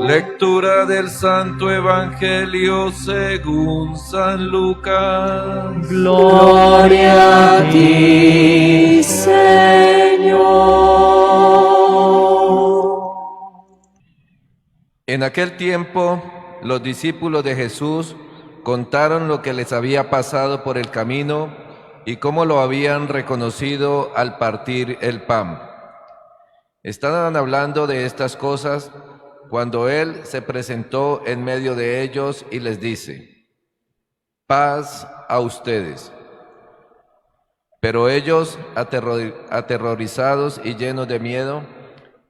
Lectura del Santo Evangelio según San Lucas. Gloria a ti, Señor. En aquel tiempo, los discípulos de Jesús contaron lo que les había pasado por el camino y cómo lo habían reconocido al partir el pan. Estaban hablando de estas cosas cuando Él se presentó en medio de ellos y les dice: paz a ustedes. Pero ellos, aterrorizados y llenos de miedo,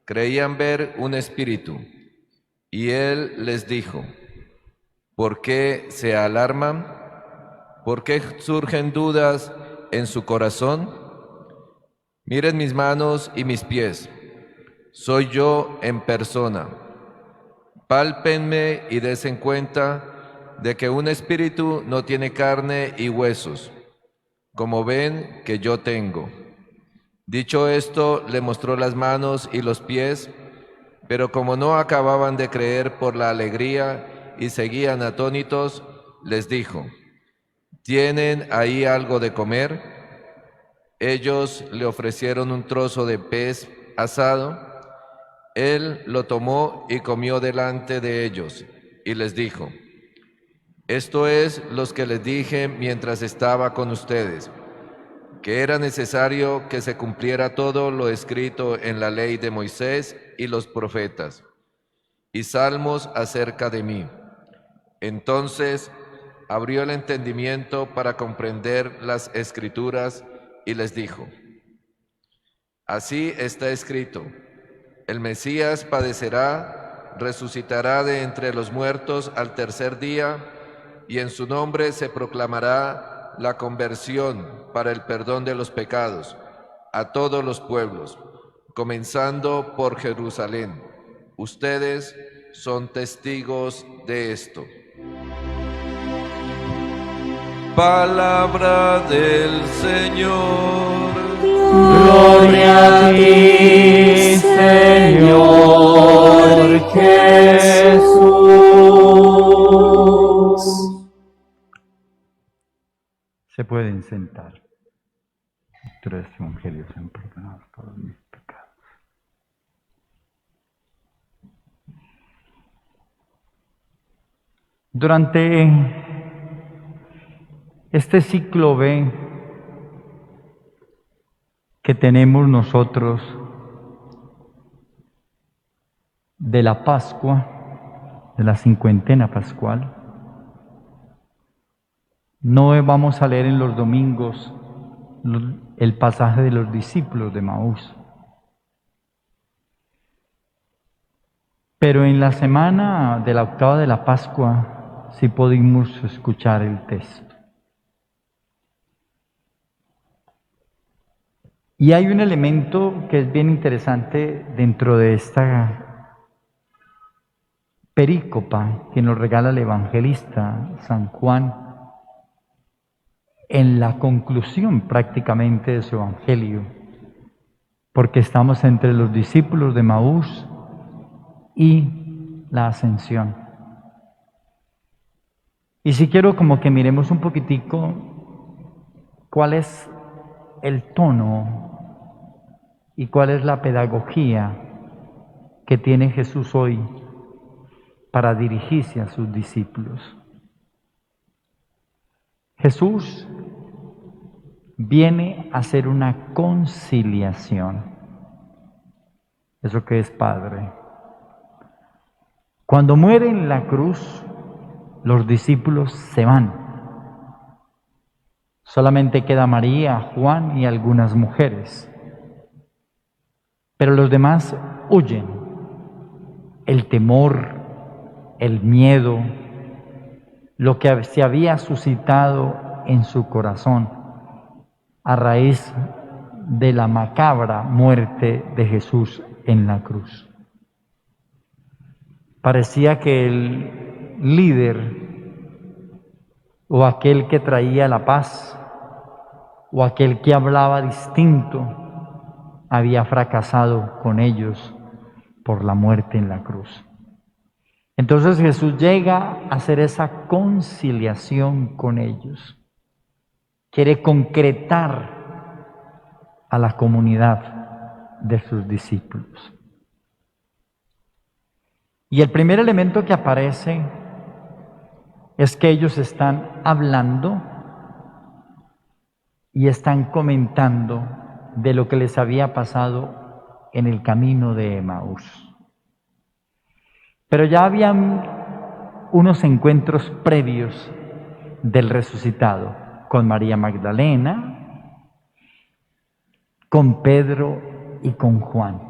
creían ver un espíritu. Y Él les dijo: ¿por qué se alarman? ¿Por qué surgen dudas en su corazón? Miren mis manos y mis pies. Soy yo en persona. Pálpenme y desen cuenta de que un espíritu no tiene carne y huesos, como ven que yo tengo. Dicho esto, le mostró las manos y los pies, pero como no acababan de creer por la alegría y seguían atónitos, les dijo: ¿tienen ahí algo de comer? Ellos le ofrecieron un trozo de pez asado. Él lo tomó y comió delante de ellos, y les dijo: esto es lo que les dije mientras estaba con ustedes, que era necesario que se cumpliera todo lo escrito en la ley de Moisés y los profetas, y salmos acerca de mí. Entonces abrió el entendimiento para comprender las Escrituras y les dijo: así está escrito, el Mesías padecerá, resucitará de entre los muertos al tercer día, y en su nombre se proclamará la conversión para el perdón de los pecados a todos los pueblos, comenzando por Jerusalén. Ustedes son testigos de esto. Palabra del Señor. Gloria a ti, Señor Jesús. Se pueden sentar. Tres evangelios han perdonado todos mis pecados. Durante este ciclo B que tenemos nosotros de la Pascua, de la cincuentena pascual, no vamos a leer en los domingos el pasaje de los discípulos de Maús. Pero en la semana de la octava de la Pascua sí pudimos escuchar el texto. Y hay un elemento que es bien interesante dentro de esta perícopa que nos regala el evangelista San Juan en la conclusión prácticamente de su evangelio, porque estamos entre los discípulos de Maús y la ascensión. Y si quiero como que miremos un poquitico cuál es el tono y cuál es la pedagogía que tiene Jesús hoy para dirigirse a sus discípulos. Jesús viene a hacer una conciliación. ¿Eso qué es, Padre? Cuando muere en la cruz, los discípulos se van. Solamente queda María, Juan y algunas mujeres. Pero los demás huyen. El temor, el miedo, lo que se había suscitado en su corazón a raíz de la macabra muerte de Jesús en la cruz. Parecía que el líder o aquel que traía la paz o aquel que hablaba distinto había fracasado con ellos por la muerte en la cruz. Entonces Jesús llega a hacer esa conciliación con ellos. Quiere concretar a la comunidad de sus discípulos. Y el primer elemento que aparece es que ellos están hablando y están comentando de lo que les había pasado en el camino de Emaús. Pero ya habían unos encuentros previos del resucitado con María Magdalena, con Pedro y con Juan.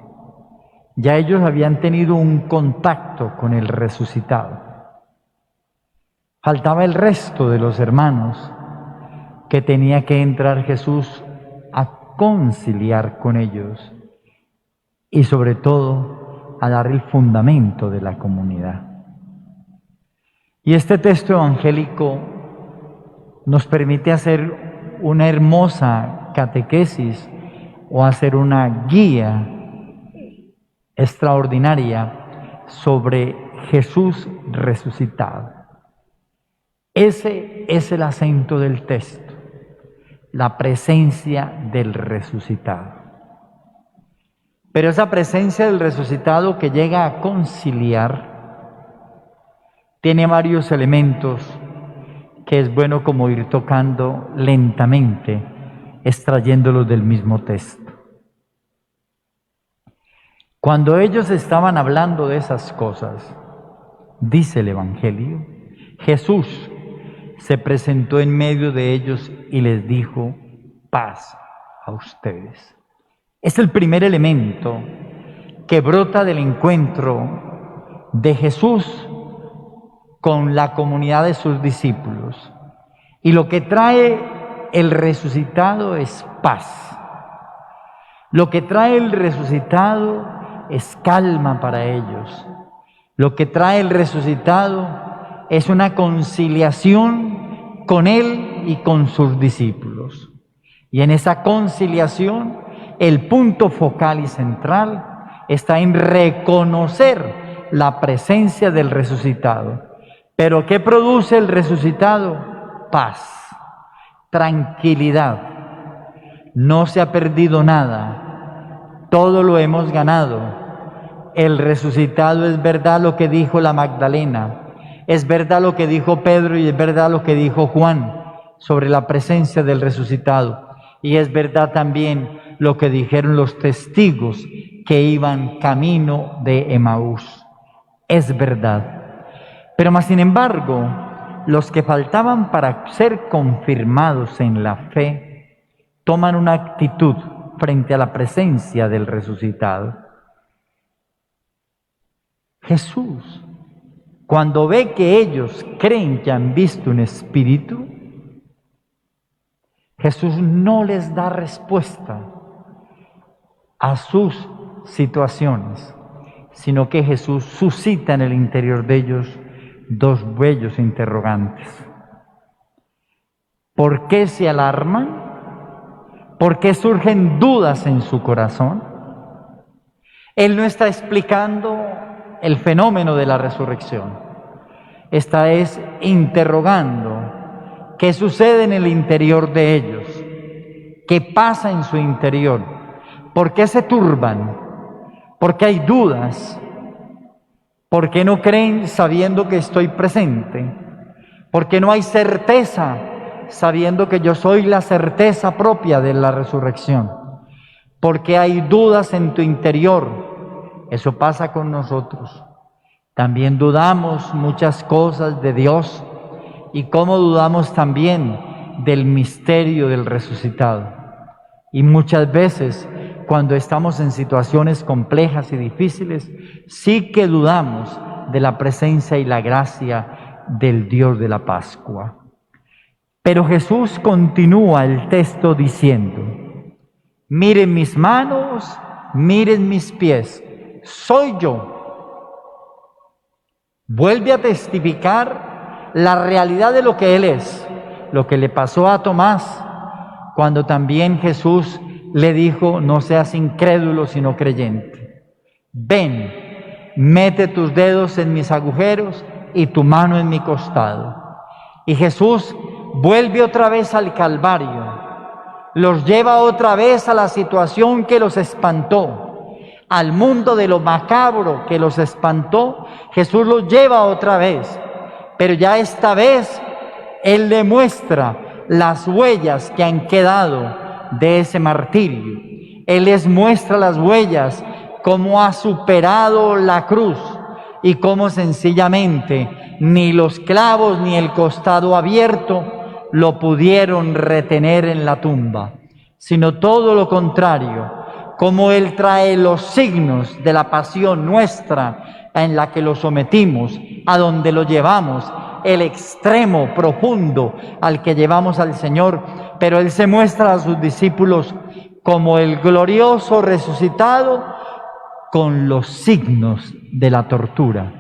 Ya ellos habían tenido un contacto con el resucitado. Faltaba el resto de los hermanos que tenía que entrar Jesús a conciliar con ellos y sobre todo a dar el fundamento de la comunidad. Y este texto evangélico nos permite hacer una hermosa catequesis o hacer una guía extraordinaria sobre Jesús resucitado. Ese es el acento del texto, la presencia del resucitado. Pero esa presencia del resucitado que llega a conciliar tiene varios elementos que es bueno como ir tocando lentamente, extrayéndolos del mismo texto. Cuando ellos estaban hablando de esas cosas, dice el Evangelio, Jesús se presentó en medio de ellos y les dijo, paz a ustedes. Es el primer elemento que brota del encuentro de Jesús con la comunidad de sus discípulos. Y lo que trae el resucitado es paz. Lo que trae el resucitado es calma para ellos. Lo que trae el resucitado es una conciliación con Él y con sus discípulos. Y en esa conciliación, el punto focal y central está en reconocer la presencia del resucitado. ¿Pero qué produce el resucitado? Paz, tranquilidad. No se ha perdido nada, todo lo hemos ganado. El resucitado es verdad lo que dijo la Magdalena, es verdad lo que dijo Pedro y es verdad lo que dijo Juan sobre la presencia del resucitado. Y es verdad también lo que dijeron los testigos que iban camino de Emaús. Es verdad. Pero más sin embargo, los que faltaban para ser confirmados en la fe, toman una actitud frente a la presencia del resucitado. Jesús, cuando ve que ellos creen que han visto un espíritu, Jesús no les da respuesta a sus situaciones, sino que Jesús suscita en el interior de ellos dos bellos interrogantes. ¿Por qué se alarman? ¿Por qué surgen dudas en su corazón? Él no está explicando el fenómeno de la resurrección. Está interrogando qué sucede en el interior de ellos, qué pasa en su interior, por qué se turban, por qué hay dudas, por qué no creen sabiendo que estoy presente, por qué no hay certeza sabiendo que yo soy la certeza propia de la resurrección, por qué hay dudas en tu interior. Eso pasa con nosotros. También dudamos muchas cosas de Dios y cómo dudamos también del misterio del resucitado. Y muchas veces cuando estamos en situaciones complejas y difíciles, sí que dudamos de la presencia y la gracia del Dios de la Pascua. Pero Jesús continúa el texto diciendo, miren mis manos, miren mis pies, soy yo. Vuelve a testificar la realidad de lo que Él es, lo que le pasó a Tomás, cuando también Jesús le dijo, no seas incrédulo sino creyente. Ven, mete tus dedos en mis agujeros y tu mano en mi costado. Y Jesús vuelve otra vez al Calvario, los lleva otra vez a la situación que los espantó, al mundo de lo macabro que los espantó. Jesús los lleva otra vez, pero ya esta vez Él demuestra las huellas que han quedado de ese martirio. Él les muestra las huellas, cómo ha superado la cruz y cómo sencillamente ni los clavos ni el costado abierto lo pudieron retener en la tumba, sino todo lo contrario, cómo Él trae los signos de la pasión nuestra en la que lo sometimos, a donde lo llevamos, el extremo profundo al que llevamos al Señor, pero Él se muestra a sus discípulos como el glorioso resucitado con los signos de la tortura.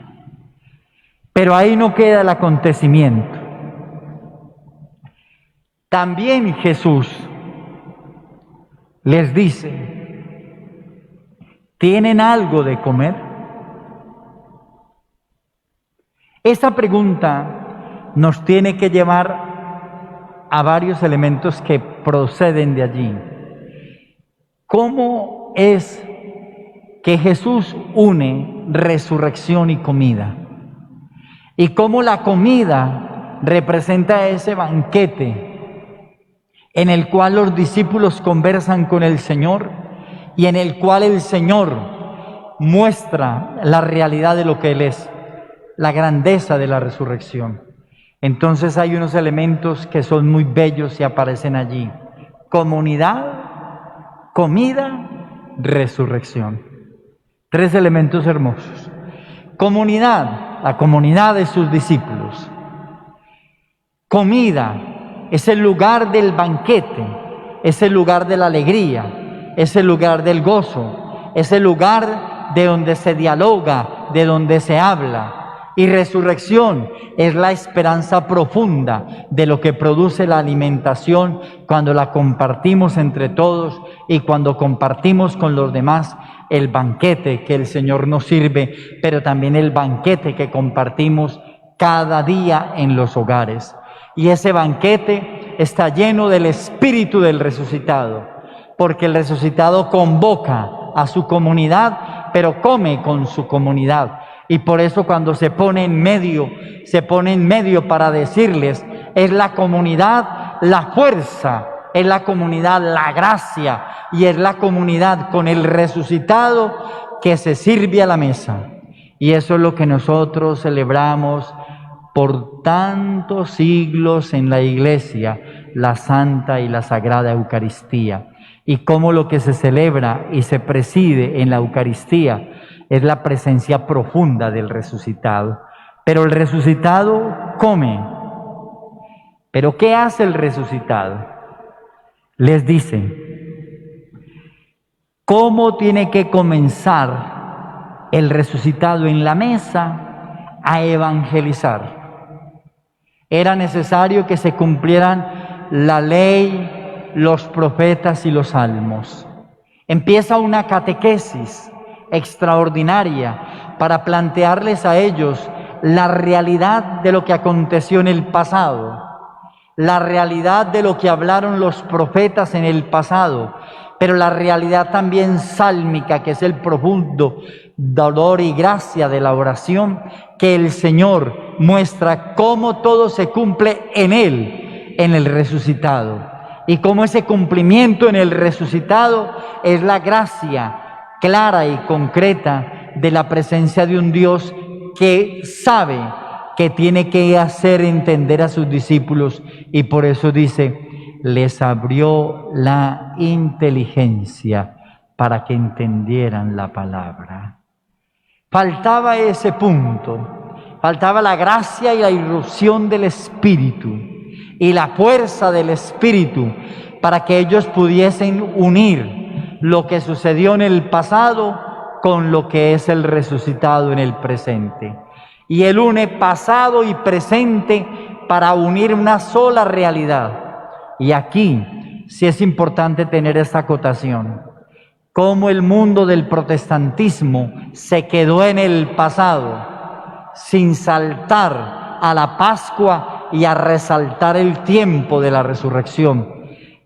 Pero ahí no queda el acontecimiento. También Jesús les dice: ¿tienen algo de comer? Esa pregunta nos tiene que llevar a varios elementos que proceden de allí. ¿Cómo es que Jesús une resurrección y comida? Y cómo la comida representa ese banquete en el cual los discípulos conversan con el Señor y en el cual el Señor muestra la realidad de lo que Él es, la grandeza de la resurrección. Entonces hay unos elementos que son muy bellos y aparecen allí: comunidad, comida, resurrección. 3 elementos hermosos. Comunidad, la comunidad de sus discípulos. Comida, es el lugar del banquete, es el lugar de la alegría, es el lugar del gozo, es el lugar de donde se dialoga, de donde se habla. Y resurrección es la esperanza profunda de lo que produce la alimentación cuando la compartimos entre todos y cuando compartimos con los demás el banquete que el Señor nos sirve, pero también el banquete que compartimos cada día en los hogares. Y ese banquete está lleno del espíritu del resucitado, porque el resucitado convoca a su comunidad, pero come con su comunidad. Y por eso cuando se pone en medio para decirles: es la comunidad la fuerza, es la comunidad la gracia, y es la comunidad con el resucitado que se sirve a la mesa. Y eso es lo que nosotros celebramos por tantos siglos en la Iglesia, la Santa y la Sagrada Eucaristía. Y cómo lo que se celebra y se preside en la Eucaristía es la presencia profunda del resucitado. Pero el resucitado come. ¿Pero qué hace el resucitado? Les dice cómo tiene que comenzar el resucitado en la mesa a evangelizar. Era necesario que se cumplieran la ley, los profetas y los salmos. Empieza una catequesis extraordinaria para plantearles a ellos la realidad de lo que aconteció en el pasado, la realidad de lo que hablaron los profetas en el pasado, pero la realidad también sálmica, que es el profundo dolor y gracia de la oración, que el Señor muestra cómo todo se cumple en Él, en el resucitado, y cómo ese cumplimiento en el resucitado es la gracia clara y concreta de la presencia de un Dios que sabe que tiene que hacer entender a sus discípulos, y por eso dice: les abrió la inteligencia para que entendieran la palabra. Faltaba ese punto, faltaba la gracia y la irrupción del Espíritu y la fuerza del Espíritu para que ellos pudiesen unir lo que sucedió en el pasado con lo que es el resucitado en el presente. Y Él une pasado y presente para unir una sola realidad. Y aquí sí es importante tener esta acotación. cómo el mundo del protestantismo se quedó en el pasado, sin saltar a la Pascua y a resaltar el tiempo de la resurrección.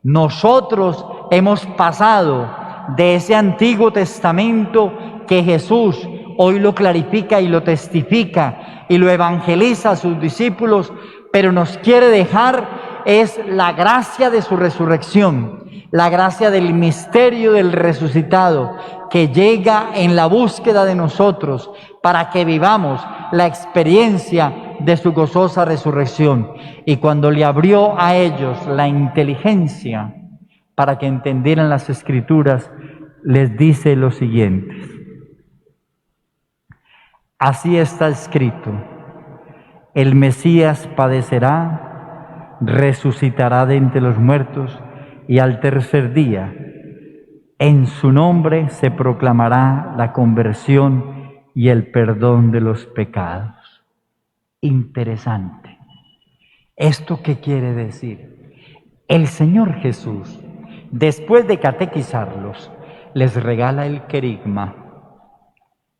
Nosotros hemos pasado de ese Antiguo Testamento que Jesús hoy lo clarifica y lo testifica y lo evangeliza a sus discípulos, pero nos quiere dejar es la gracia de su resurrección, la gracia del misterio del resucitado que llega en la búsqueda de nosotros para que vivamos la experiencia de su gozosa resurrección. Y cuando le abrió a ellos la inteligencia para que entendieran las Escrituras, les dice lo siguiente: así está escrito, el Mesías padecerá, resucitará de entre los muertos, y al tercer día, en su nombre se proclamará la conversión y el perdón de los pecados. Interesante. ¿Esto qué quiere decir? El Señor Jesús, después de catequizarlos, les regala el querigma,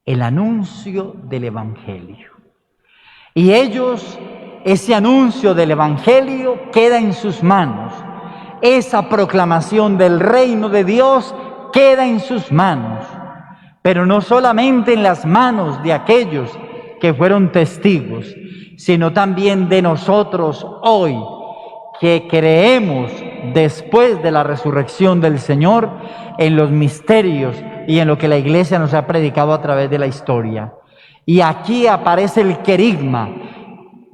el anuncio del Evangelio. Y ellos, ese anuncio del Evangelio queda en sus manos. Esa proclamación del reino de Dios queda en sus manos, pero no solamente en las manos de aquellos que fueron testigos, sino también de nosotros hoy, que creemos después de la resurrección del Señor en los misterios y en lo que la Iglesia nos ha predicado a través de la historia. Y aquí aparece el querigma,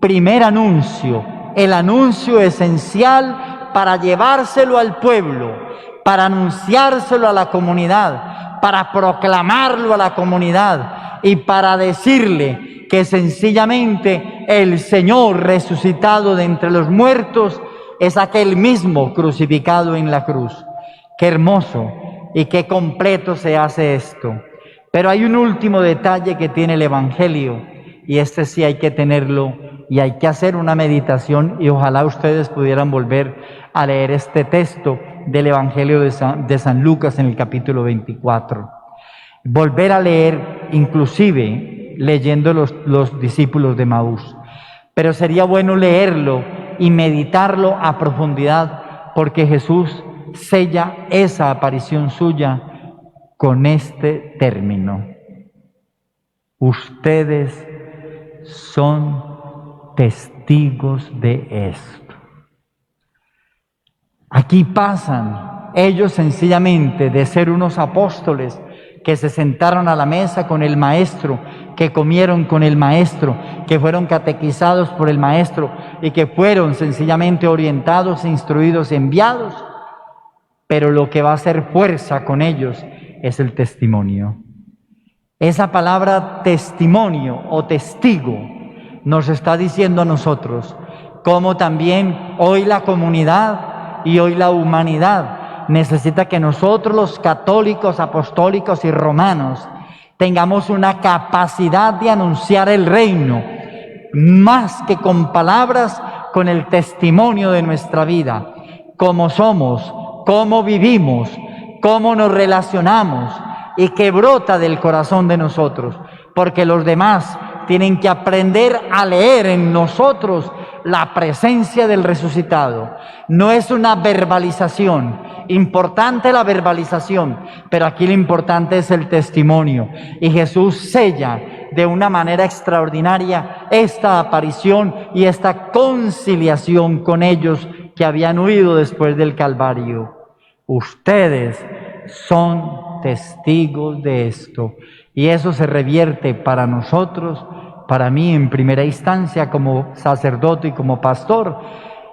primer anuncio, el anuncio esencial para llevárselo al pueblo, para anunciárselo a la comunidad, para proclamarlo a la comunidad y para decirle que sencillamente el Señor resucitado de entre los muertos es aquel mismo crucificado en la cruz. Qué hermoso y qué completo se hace esto. Pero hay un último detalle que tiene el Evangelio, y este sí hay que tenerlo, y hay que hacer una meditación, y ojalá ustedes pudieran volver a leer este texto del Evangelio de San Lucas en el capítulo 24. Volver a leer, inclusive leyendo los discípulos de Maús. Pero sería bueno leerlo y meditarlo a profundidad, porque Jesús sella esa aparición suya con este término: ustedes son testigos de esto. Aquí pasan ellos sencillamente de ser unos apóstoles que se sentaron a la mesa con el Maestro, que comieron con el Maestro, que fueron catequizados por el Maestro y que fueron sencillamente orientados, instruidos, enviados, pero lo que va a hacer fuerza con ellos es el testimonio. Esa palabra testimonio o testigo nos está diciendo a nosotros cómo también hoy la comunidad y hoy la humanidad necesita que nosotros los católicos, apostólicos y romanos tengamos una capacidad de anunciar el reino, más que con palabras, con el testimonio de nuestra vida, cómo somos, cómo vivimos, cómo nos relacionamos y que brota del corazón de nosotros, porque los demás tienen que aprender a leer en nosotros la presencia del resucitado. No es una verbalización, importante la verbalización, pero aquí lo importante es el testimonio. Y Jesús sella de una manera extraordinaria esta aparición y esta conciliación con ellos que habían huido después del Calvario. Ustedes son testigos de esto. Y eso se revierte para nosotros, para mí en primera instancia como sacerdote y como pastor,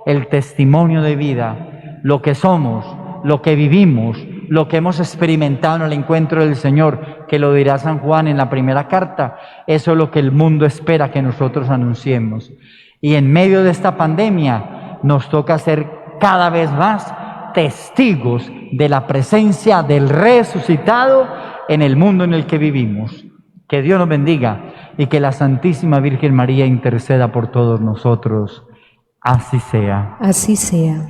el testimonio de vida, lo que somos, lo que vivimos, lo que hemos experimentado en el encuentro del Señor, que lo dirá San Juan en la primera carta. Eso es lo que el mundo espera que nosotros anunciemos. Y en medio de esta pandemia nos toca ser cada vez más testigos de la presencia del resucitado en el mundo en el que vivimos. Que Dios nos bendiga y que la Santísima Virgen María interceda por todos nosotros. Así sea. Así sea.